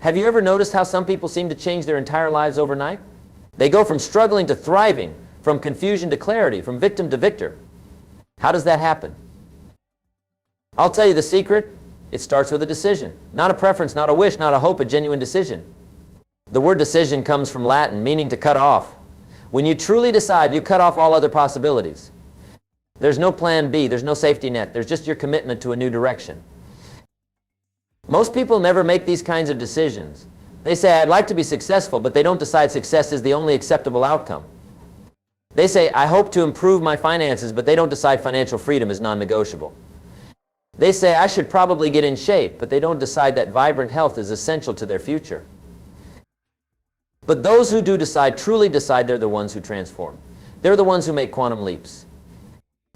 Have you ever noticed how some people seem to change their entire lives overnight? They go from struggling to thriving, from confusion to clarity, from victim to victor. How does that happen? I'll tell you the secret. It starts with a decision. Not a preference, not a wish, not a hope, a genuine decision. The word decision comes from Latin, meaning to cut off. When you truly decide, you cut off all other possibilities. There's no plan B, there's no safety net, there's just your commitment to a new direction. Most people never make these kinds of decisions. They say, I'd like to be successful, but they don't decide success is the only acceptable outcome. They say, I hope to improve my finances, but they don't decide financial freedom is non-negotiable. They say, I should probably get in shape, but they don't decide that vibrant health is essential to their future. But those who do decide, truly decide, they're the ones who transform. They're the ones who make quantum leaps.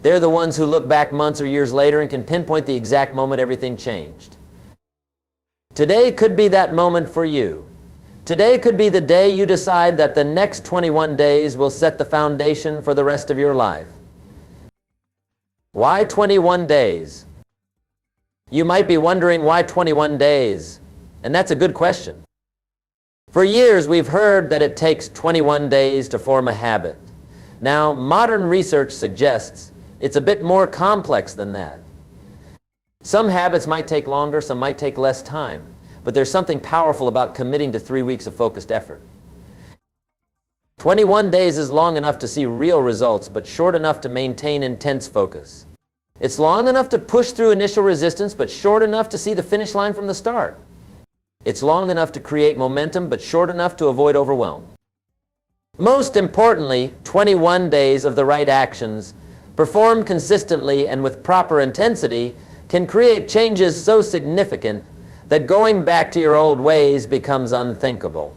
They're the ones who look back months or years later and can pinpoint the exact moment everything changed. Today could be that moment for you. Today could be the day you decide that the next 21 days will set the foundation for the rest of your life. Why 21 days? You might be wondering why 21 days, and that's a good question. For years we've heard that it takes 21 days to form a habit. Now, modern research suggests it's a bit more complex than that. Some habits might take longer, some might take less time, but there's something powerful about committing to 3 weeks of focused effort. 21 days is long enough to see real results, but short enough to maintain intense focus. It's long enough to push through initial resistance, but short enough to see the finish line from the start. It's long enough to create momentum, but short enough to avoid overwhelm. Most importantly, 21 days of the right actions, performed consistently and with proper intensity, can create changes so significant that going back to your old ways becomes unthinkable.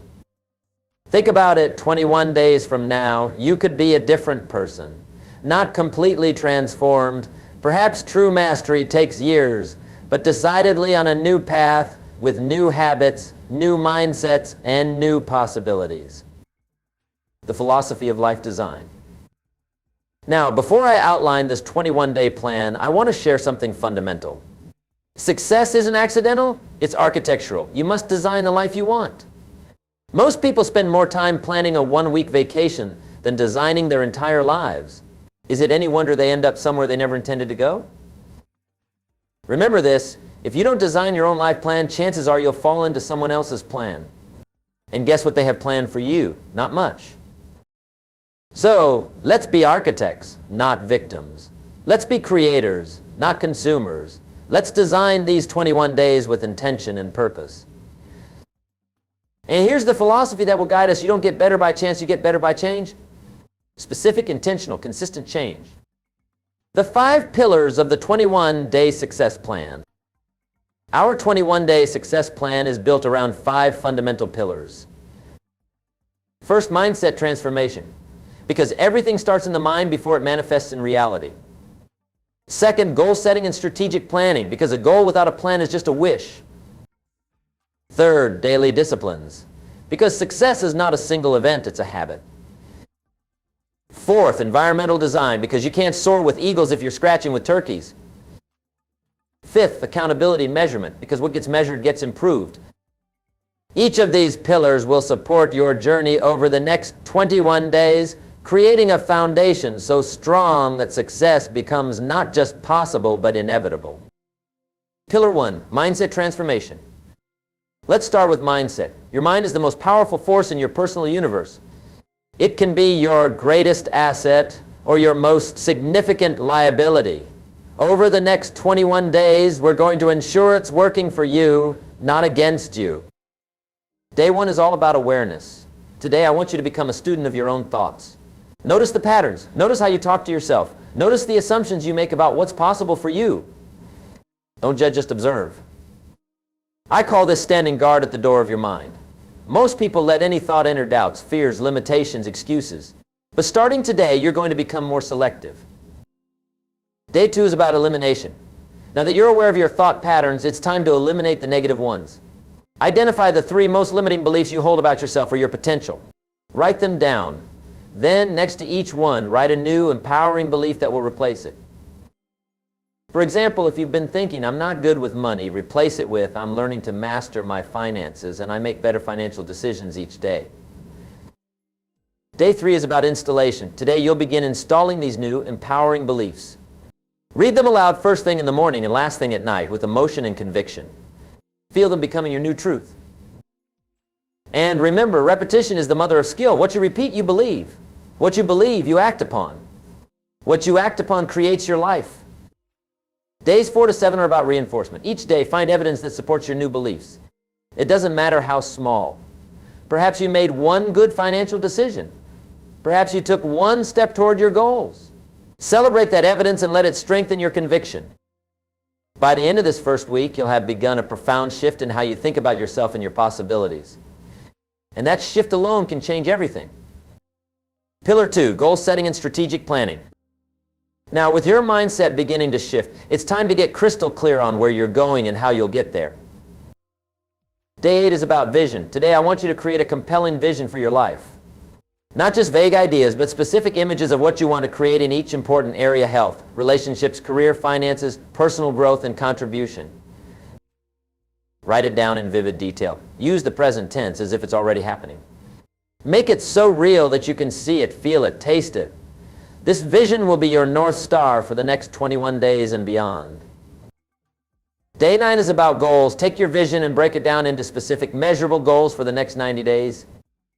Think about it, 21 days from now, you could be a different person. Not completely transformed. Perhaps true mastery takes years, but decidedly on a new path with new habits, new mindsets, and new possibilities. The philosophy of life design. Now, before I outline this 21-day plan, I want to share something fundamental. Success isn't accidental, it's architectural. You must design the life you want. Most people spend more time planning a one-week vacation than designing their entire lives. Is it any wonder they end up somewhere they never intended to go? Remember this, if you don't design your own life plan, chances are you'll fall into someone else's plan. And guess what they have planned for you? Not much. So, let's be architects, not victims. Let's be creators, not consumers. Let's design these 21 days with intention and purpose. And here's the philosophy that will guide us. You don't get better by chance, you get better by change. Specific, intentional, consistent change. The 5 pillars of the 21-day success plan. Our 21-day success plan is built around 5 fundamental pillars. First, mindset transformation, because everything starts in the mind before it manifests in reality. Second, goal setting and strategic planning, because a goal without a plan is just a wish. Third, daily disciplines, because success is not a single event, it's a habit. Fourth, environmental design, because you can't soar with eagles if you're scratching with turkeys. Fifth, accountability and measurement, because what gets measured gets improved. Each of these pillars will support your journey over the next 21 days, creating a foundation so strong that success becomes not just possible but inevitable. Pillar 1, mindset transformation. Let's start with mindset. Your mind is the most powerful force in your personal universe. It can be your greatest asset or your most significant liability. Over the next 21 days, we're going to ensure it's working for you, not against you. Day 1 is all about awareness. Today, I want you to become a student of your own thoughts. Notice the patterns. Notice how you talk to yourself. Notice the assumptions you make about what's possible for you. Don't judge, just observe. I call this standing guard at the door of your mind. Most people let any thought enter doubts, fears, limitations, excuses. But starting today, you're going to become more selective. Day 2 is about elimination. Now that you're aware of your thought patterns, it's time to eliminate the negative ones. Identify the 3 most limiting beliefs you hold about yourself or your potential. Write them down. Then, next to each one, write a new, empowering belief that will replace it. For example, if you've been thinking, I'm not good with money, replace it with, I'm learning to master my finances and I make better financial decisions each day. Day 3 is about installation. Today you'll begin installing these new, empowering beliefs. Read them aloud first thing in the morning and last thing at night with emotion and conviction. Feel them becoming your new truth. And remember, repetition is the mother of skill. What you repeat, you believe. What you believe, you act upon. What you act upon creates your life. Days 4 to 7 are about reinforcement. Each day, find evidence that supports your new beliefs. It doesn't matter how small. Perhaps you made one good financial decision. Perhaps you took one step toward your goals. Celebrate that evidence and let it strengthen your conviction. By the end of this first week, you'll have begun a profound shift in how you think about yourself and your possibilities. And that shift alone can change everything. Pillar 2, goal setting and strategic planning. Now, with your mindset beginning to shift, it's time to get crystal clear on where you're going and how you'll get there. Day 8 is about vision. Today, I want you to create a compelling vision for your life. Not just vague ideas, but specific images of what you want to create in each important area: health, relationships, career, finances, personal growth, and contribution. Write it down in vivid detail. Use the present tense as if it's already happening. Make it so real that you can see it, feel it, taste it. This vision will be your North Star for the next 21 days and beyond. Day 9 is about goals. Take your vision and break it down into specific, measurable goals for the next 90 days.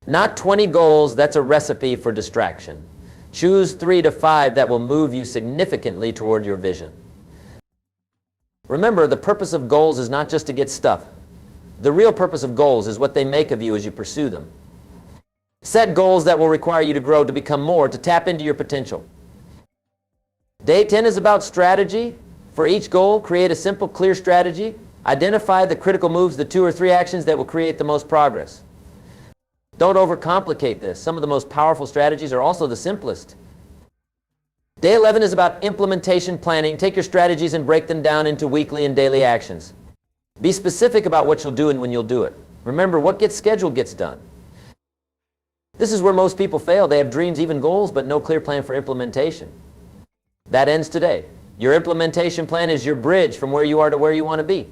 Not 20 goals, that's a recipe for distraction. Choose 3 to 5 that will move you significantly toward your vision. Remember, the purpose of goals is not just to get stuff. The real purpose of goals is what they make of you as you pursue them. Set goals that will require you to grow, to become more, to tap into your potential. Day 10 is about strategy. For each goal, create a simple, clear strategy. Identify the critical moves, the 2 or 3 actions that will create the most progress. Don't overcomplicate this. Some of the most powerful strategies are also the simplest. Day 11 is about implementation planning. Take your strategies and break them down into weekly and daily actions. Be specific about what you'll do and when you'll do it. Remember, what gets scheduled gets done. This is where most people fail. They have dreams, even goals, but no clear plan for implementation. That ends today. Your implementation plan is your bridge from where you are to where you want to be.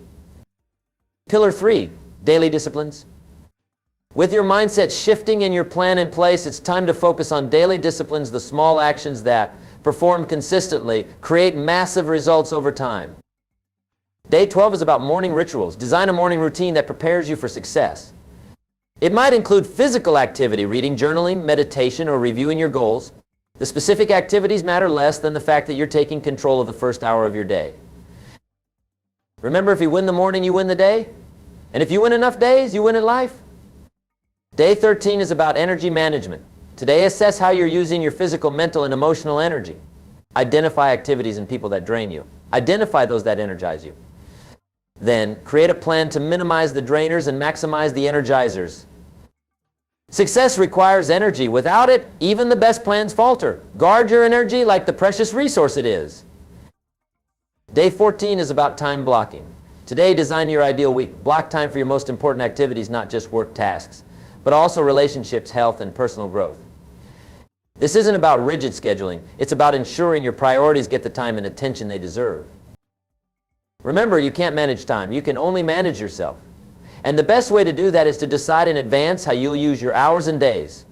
Pillar 3, daily disciplines. With your mindset shifting and your plan in place, it's time to focus on daily disciplines, the small actions that, performed consistently, create massive results over time. Day 12 is about morning rituals. Design a morning routine that prepares you for success. It might include physical activity, reading, journaling, meditation, or reviewing your goals. The specific activities matter less than the fact that you're taking control of the first hour of your day. Remember, if you win the morning, you win the day. And if you win enough days, you win in life. Day 13 is about energy management. Today, assess how you're using your physical, mental, and emotional energy. Identify activities and people that drain you. Identify those that energize you. Then, create a plan to minimize the drainers and maximize the energizers. Success requires energy. Without it, even the best plans falter. Guard your energy like the precious resource it is. Day 14 is about time blocking. Today, design your ideal week. Block time for your most important activities, not just work tasks, but also relationships, health, and personal growth. This isn't about rigid scheduling. It's about ensuring your priorities get the time and attention they deserve. Remember, you can't manage time. You can only manage yourself. And the best way to do that is to decide in advance how you'll use your hours and days.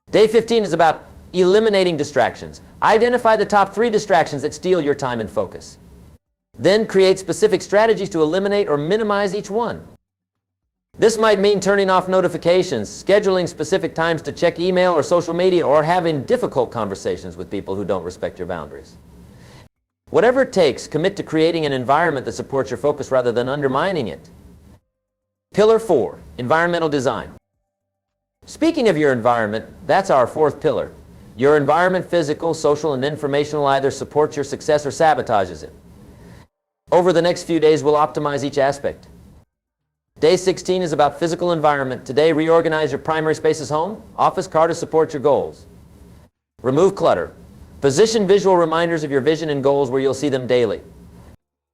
Day 15 is about eliminating distractions. Identify the top 3 distractions that steal your time and focus. Then create specific strategies to eliminate or minimize each one. This might mean turning off notifications, scheduling specific times to check email or social media, or having difficult conversations with people who don't respect your boundaries. Whatever it takes, commit to creating an environment that supports your focus rather than undermining it. Pillar 4, environmental design. Speaking of your environment, that's our 4th pillar. Your environment, physical, social, and informational, either supports your success or sabotages it. Over the next few days, we'll optimize each aspect. Day 16 is about physical environment. Today, reorganize your primary spaces: home, office, car, to support your goals. Remove clutter. Position visual reminders of your vision and goals where you'll see them daily.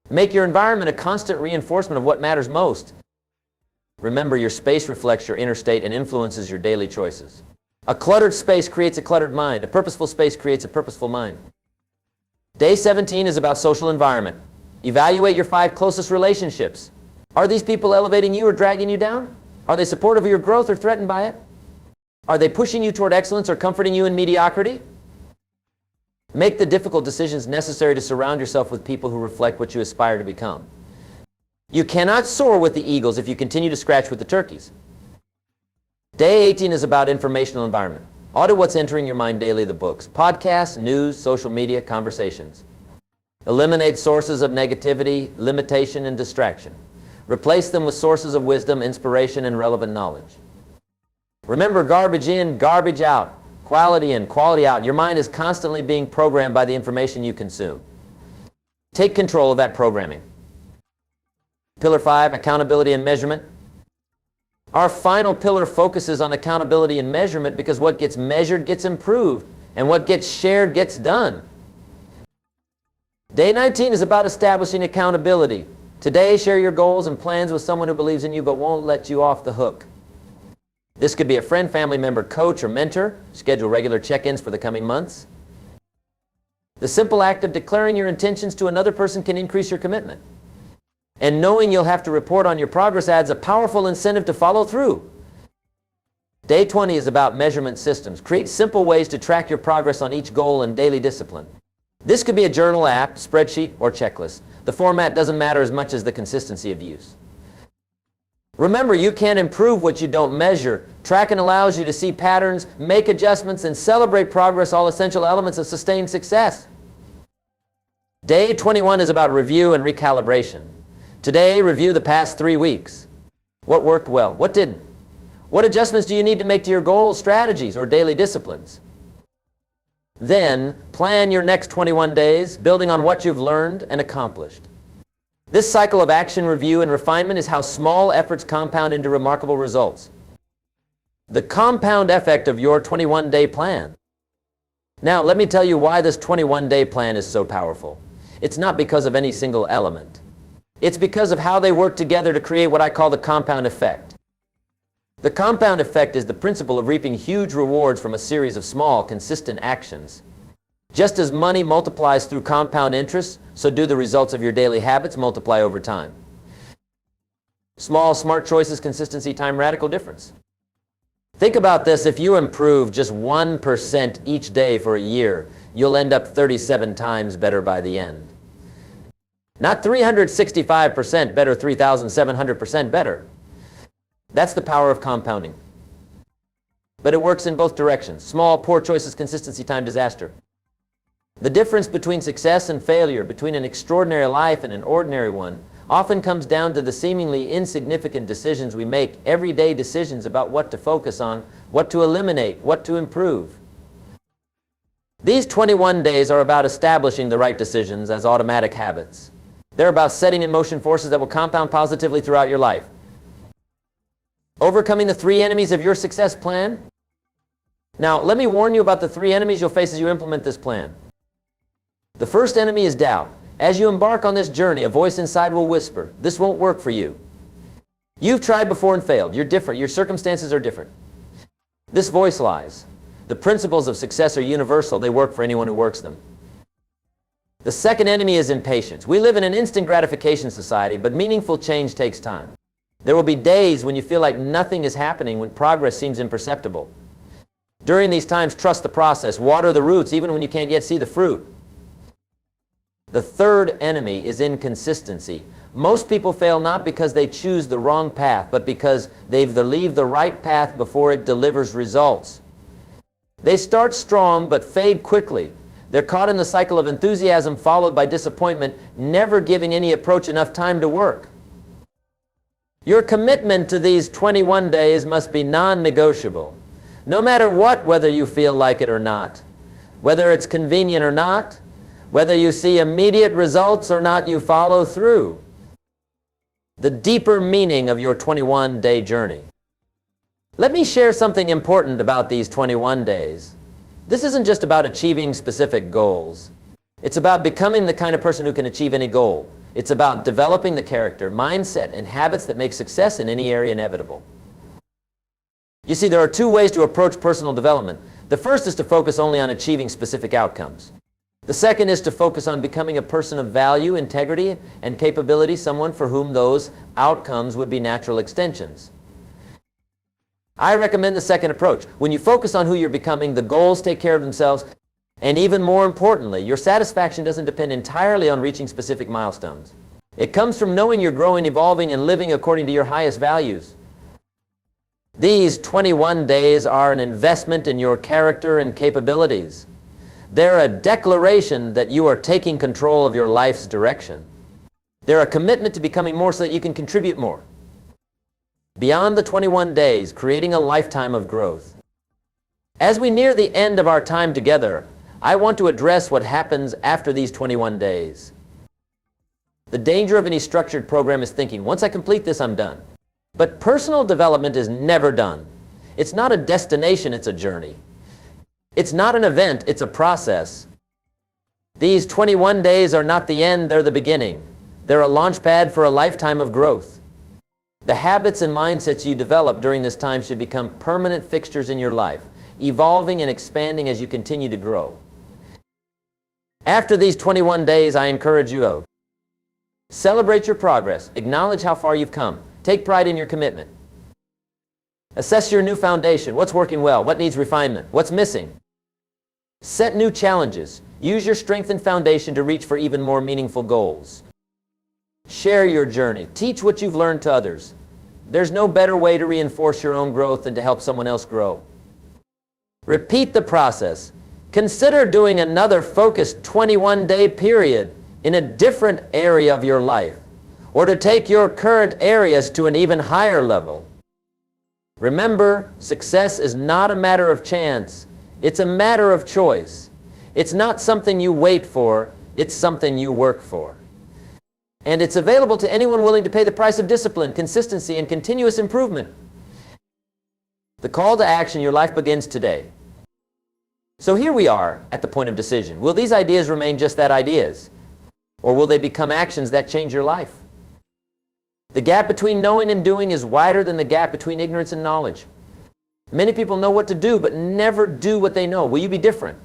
Make your environment a constant reinforcement of what matters most. Remember, your space reflects your inner state and influences your daily choices. A cluttered space creates a cluttered mind. A purposeful space creates a purposeful mind. Day 17 is about social environment. Evaluate your 5 closest relationships. Are these people elevating you or dragging you down? Are they supportive of your growth or threatened by it? Are they pushing you toward excellence or comforting you in mediocrity? Make the difficult decisions necessary to surround yourself with people who reflect what you aspire to become. You cannot soar with the eagles if you continue to scratch with the turkeys. Day 18 is about informational environment. Audit what's entering your mind daily, the books, podcasts, news, social media, conversations. Eliminate sources of negativity, limitation, and distraction. Replace them with sources of wisdom, inspiration, and relevant knowledge. Remember, garbage in, garbage out, quality in, quality out. Your mind is constantly being programmed by the information you consume. Take control of that programming. Pillar 5, accountability and measurement. Our final pillar focuses on accountability and measurement because what gets measured gets improved, and what gets shared gets done. Day 19 is about establishing accountability. Today, share your goals and plans with someone who believes in you but won't let you off the hook. This could be a friend, family member, coach, or mentor. Schedule regular check-ins for the coming months. The simple act of declaring your intentions to another person can increase your commitment. And knowing you'll have to report on your progress adds a powerful incentive to follow through. Day 20 is about measurement systems. Create simple ways to track your progress on each goal and daily discipline. This could be a journal app, spreadsheet, or checklist. The format doesn't matter as much as the consistency of use. Remember, you can't improve what you don't measure. Tracking allows you to see patterns, make adjustments, and celebrate progress, all essential elements of sustained success. Day 21 is about review and recalibration. Today, review the past 3 weeks. What worked well? What didn't? What adjustments do you need to make to your goals, strategies, or daily disciplines? Then, plan your next 21 days, building on what you've learned and accomplished. This cycle of action, review, and refinement is how small efforts compound into remarkable results. The compound effect of your 21-day plan. Now, let me tell you why this 21-day plan is so powerful. It's not because of any single element. It's because of how they work together to create what I call the compound effect. The compound effect is the principle of reaping huge rewards from a series of small, consistent actions. Just as money multiplies through compound interest, so do the results of your daily habits multiply over time. Small, smart choices, consistency, time, radical difference. Think about this. If you improve just 1% each day for a year, you'll end up 37 times better by the end. Not 365% better, 3,700% better. That's the power of compounding. But it works in both directions. Small, poor choices, consistency, time, disaster. The difference between success and failure, between an extraordinary life and an ordinary one, often comes down to the seemingly insignificant decisions we make, everyday decisions about what to focus on, what to eliminate, what to improve. These 21 days are about establishing the right decisions as automatic habits. They're about setting in motion forces that will compound positively throughout your life. Overcoming the 3 enemies of your success plan. Now, let me warn you about the 3 enemies you'll face as you implement this plan. The first enemy is doubt. As you embark on this journey, a voice inside will whisper, "This won't work for you. You've tried before and failed. You're different. Your circumstances are different." This voice lies. The principles of success are universal. They work for anyone who works them. The second enemy is impatience. We live in an instant gratification society, but meaningful change takes time. There will be days when you feel like nothing is happening, when progress seems imperceptible. During these times, trust the process. Water the roots, even when you can't yet see the fruit. The third enemy is inconsistency. Most people fail not because they choose the wrong path, but because they leave the right path before it delivers results. They start strong but fade quickly. They're caught in the cycle of enthusiasm followed by disappointment, never giving any approach enough time to work. Your commitment to these 21 days must be non-negotiable. No matter what, whether you feel like it or not, whether it's convenient or not, whether you see immediate results or not, you follow through. The deeper meaning of your 21-day journey. Let me share something important about these 21 days. This isn't just about achieving specific goals. It's about becoming the kind of person who can achieve any goal. It's about developing the character, mindset, and habits that make success in any area inevitable. You see, there are 2 ways to approach personal development. The first is to focus only on achieving specific outcomes. The second is to focus on becoming a person of value, integrity, and capability, someone for whom those outcomes would be natural extensions. I recommend the second approach. When you focus on who you're becoming, the goals take care of themselves, and even more importantly, your satisfaction doesn't depend entirely on reaching specific milestones. It comes from knowing you're growing, evolving, and living according to your highest values. These 21 days are an investment in your character and capabilities. They're a declaration that you are taking control of your life's direction. They're a commitment to becoming more so that you can contribute more. Beyond the 21 days, creating a lifetime of growth. As we near the end of our time together, I want to address what happens after these 21 days. The danger of any structured program is thinking, once I complete this, I'm done. But personal development is never done. It's not a destination, it's a journey. It's not an event, it's a process. These 21 days are not the end, they're the beginning. They're a launch pad for a lifetime of growth. The habits and mindsets you develop during this time should become permanent fixtures in your life, evolving and expanding as you continue to grow. After these 21 days, I encourage you to celebrate your progress, acknowledge how far you've come, take pride in your commitment. Assess your new foundation, what's working well, what needs refinement, what's missing. Set new challenges. Use your strengthened foundation to reach for even more meaningful goals. Share your journey. Teach what you've learned to others. There's no better way to reinforce your own growth than to help someone else grow. Repeat the process. Consider doing another focused 21-day period in a different area of your life, or to take your current areas to an even higher level. Remember, success is not a matter of chance. It's a matter of choice. It's not something you wait for, it's something you work for. And it's available to anyone willing to pay the price of discipline, consistency, and continuous improvement. The call to action, your life begins today. So here we are at the point of decision. Will these ideas remain just that, ideas? Or will they become actions that change your life? The gap between knowing and doing is wider than the gap between ignorance and knowledge. Many people know what to do, but never do what they know. Will you be different?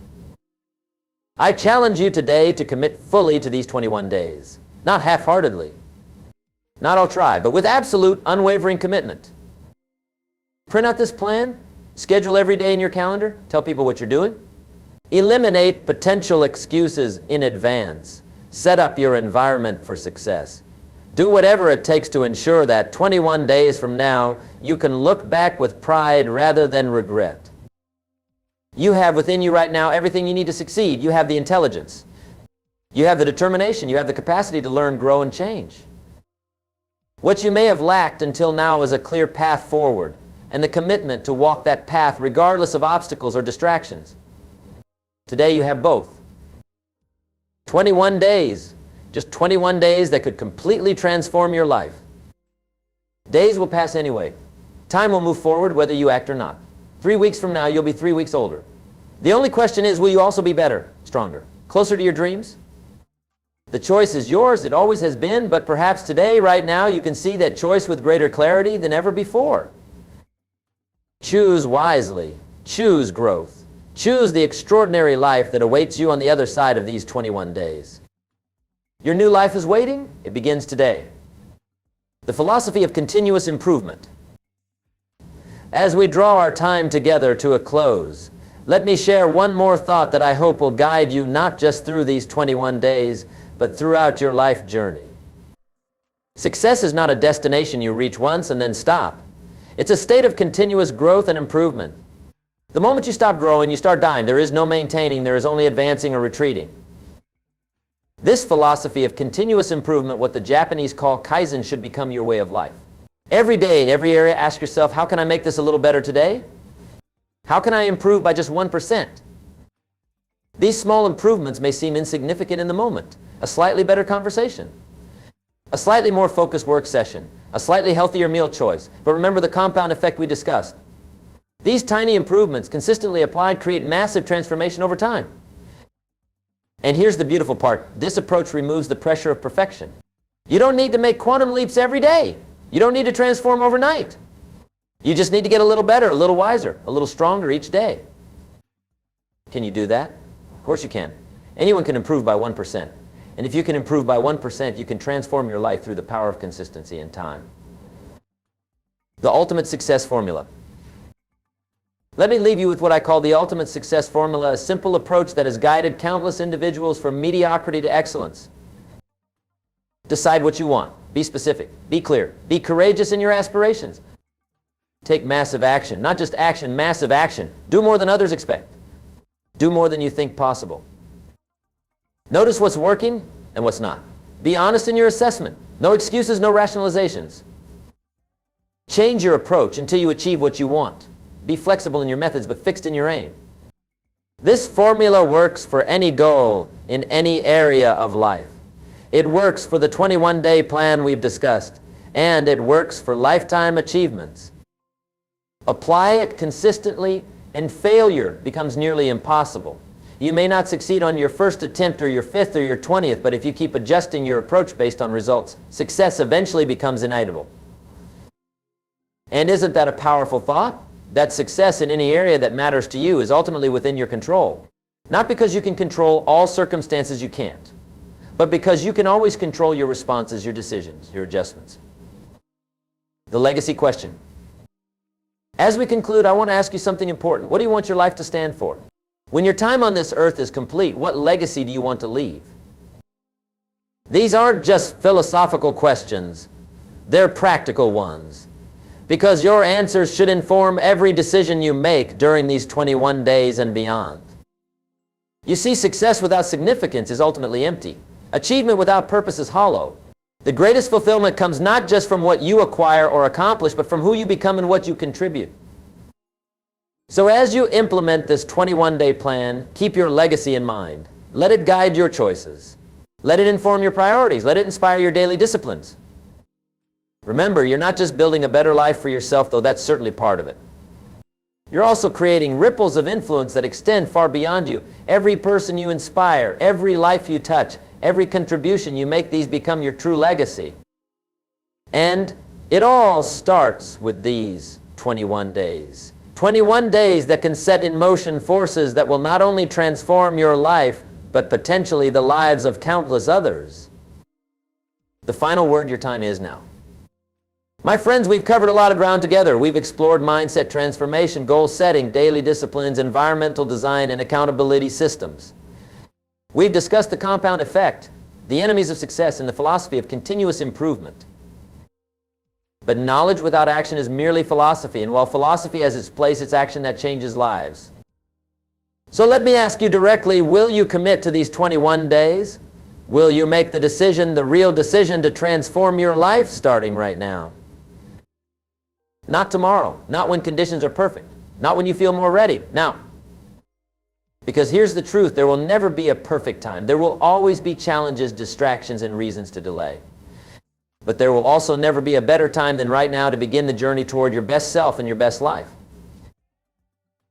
I challenge you today to commit fully to these 21 days. Not half-heartedly. Not I'll try, but with absolute, unwavering commitment. Print out this plan. Schedule every day in your calendar. Tell people what you're doing. Eliminate potential excuses in advance. Set up your environment for success. Do whatever it takes to ensure that 21 days from now, you can look back with pride rather than regret. You have within you right now everything you need to succeed. You have the intelligence. You have the determination. You have the capacity to learn, grow, and change. What you may have lacked until now is a clear path forward and the commitment to walk that path regardless of obstacles or distractions. Today you have both. 21 days. Just 21 days that could completely transform your life. Days will pass anyway. Time will move forward whether you act or not. 3 weeks from now, you'll be 3 weeks older. The only question is, will you also be better, stronger, closer to your dreams? The choice is yours. It always has been, but perhaps today, right now, you can see that choice with greater clarity than ever before. Choose wisely. Choose growth. Choose the extraordinary life that awaits you on the other side of these 21 days. Your new life is waiting. It begins today. The philosophy of continuous improvement. As we draw our time together to a close, let me share one more thought that I hope will guide you not just through these 21 days, but throughout your life journey. Success is not a destination you reach once and then stop. It's a state of continuous growth and improvement. The moment you stop growing, you start dying. There is no maintaining. There is only advancing or retreating. This philosophy of continuous improvement, what the Japanese call kaizen, should become your way of life. Every day, in every area, ask yourself, how can I make this a little better today? How can I improve by just 1%? These small improvements may seem insignificant in the moment. A slightly better conversation, a slightly more focused work session, a slightly healthier meal choice. But remember the compound effect we discussed. These tiny improvements, consistently applied, create massive transformation over time. And here's the beautiful part. This approach removes the pressure of perfection. You don't need to make quantum leaps every day. You don't need to transform overnight. You just need to get a little better, a little wiser, a little stronger each day. Can you do that? Of course you can. Anyone can improve by 1%. And if you can improve by 1%, you can transform your life through the power of consistency and time. The ultimate success formula. Let me leave you with what I call the ultimate success formula, a simple approach that has guided countless individuals from mediocrity to excellence. Decide what you want. Be specific. Be clear. Be courageous in your aspirations. Take massive action. Not just action, massive action. Do more than others expect. Do more than you think possible. Notice what's working and what's not. Be honest in your assessment. No excuses, no rationalizations. Change your approach until you achieve what you want. Be flexible in your methods, but fixed in your aim. This formula works for any goal in any area of life. It works for the 21-day plan we've discussed, and it works for lifetime achievements. Apply it consistently, and failure becomes nearly impossible. You may not succeed on your first attempt or your 5th or your 20th, but if you keep adjusting your approach based on results, success eventually becomes inevitable. And isn't that a powerful thought? That success in any area that matters to you is ultimately within your control. Not because you can control all circumstances you can't, but because you can always control your responses, your decisions, your adjustments. The legacy question. As we conclude, I want to ask you something important. What do you want your life to stand for? When your time on this earth is complete, what legacy do you want to leave? These aren't just philosophical questions. They're practical ones. Because your answers should inform every decision you make during these 21 days and beyond. You see, success without significance is ultimately empty. Achievement without purpose is hollow. The greatest fulfillment comes not just from what you acquire or accomplish, but from who you become and what you contribute. So as you implement this 21-day plan, keep your legacy in mind. Let it guide your choices. Let it inform your priorities. Let it inspire your daily disciplines. Remember, you're not just building a better life for yourself, though that's certainly part of it. You're also creating ripples of influence that extend far beyond you. Every person you inspire, every life you touch, every contribution you make, these become your true legacy. And it all starts with these 21 days. 21 days that can set in motion forces that will not only transform your life, but potentially the lives of countless others. The final word, your time is now. My friends, we've covered a lot of ground together. We've explored mindset transformation, goal setting, daily disciplines, environmental design, and accountability systems. We've discussed the compound effect, the enemies of success, and the philosophy of continuous improvement. But knowledge without action is merely philosophy, and while philosophy has its place, it's action that changes lives. So let me ask you directly, will you commit to these 21 days? Will you make the decision, the real decision, to transform your life starting right now? Not tomorrow, not when conditions are perfect, not when you feel more ready, now. Because here's the truth, there will never be a perfect time. There will always be challenges, distractions, and reasons to delay. But there will also never be a better time than right now to begin the journey toward your best self and your best life.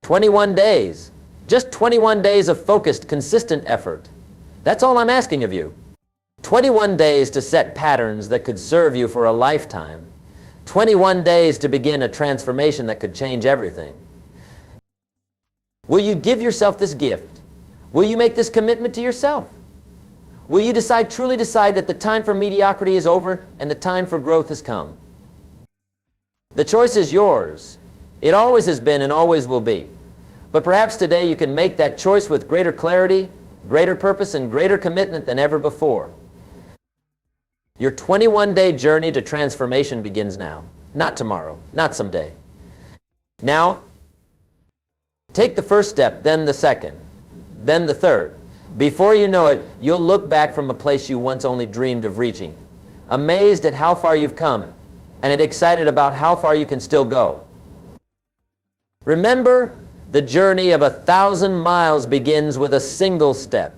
21 days, just 21 days of focused, consistent effort. That's all I'm asking of you. 21 days to set patterns that could serve you for a lifetime. 21 days to begin a transformation that could change everything. Will you give yourself this gift? Will you make this commitment to yourself? Will you truly decide that the time for mediocrity is over and the time for growth has come? The choice is yours. It always has been and always will be. But perhaps today you can make that choice with greater clarity, greater purpose, and greater commitment than ever before. Your 21-day journey to transformation begins now. Not tomorrow, not someday. Now, take the first step, then the second, then the third. Before you know it, you'll look back from a place you once only dreamed of reaching, amazed at how far you've come, and excited about how far you can still go. Remember, the journey of 1,000 miles begins with a single step.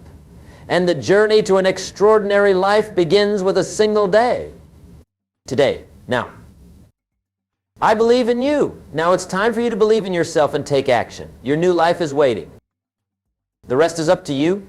And the journey to an extraordinary life begins with a single day. Today. Now. I believe in you. Now it's time for you to believe in yourself and take action. Your new life is waiting. The rest is up to you.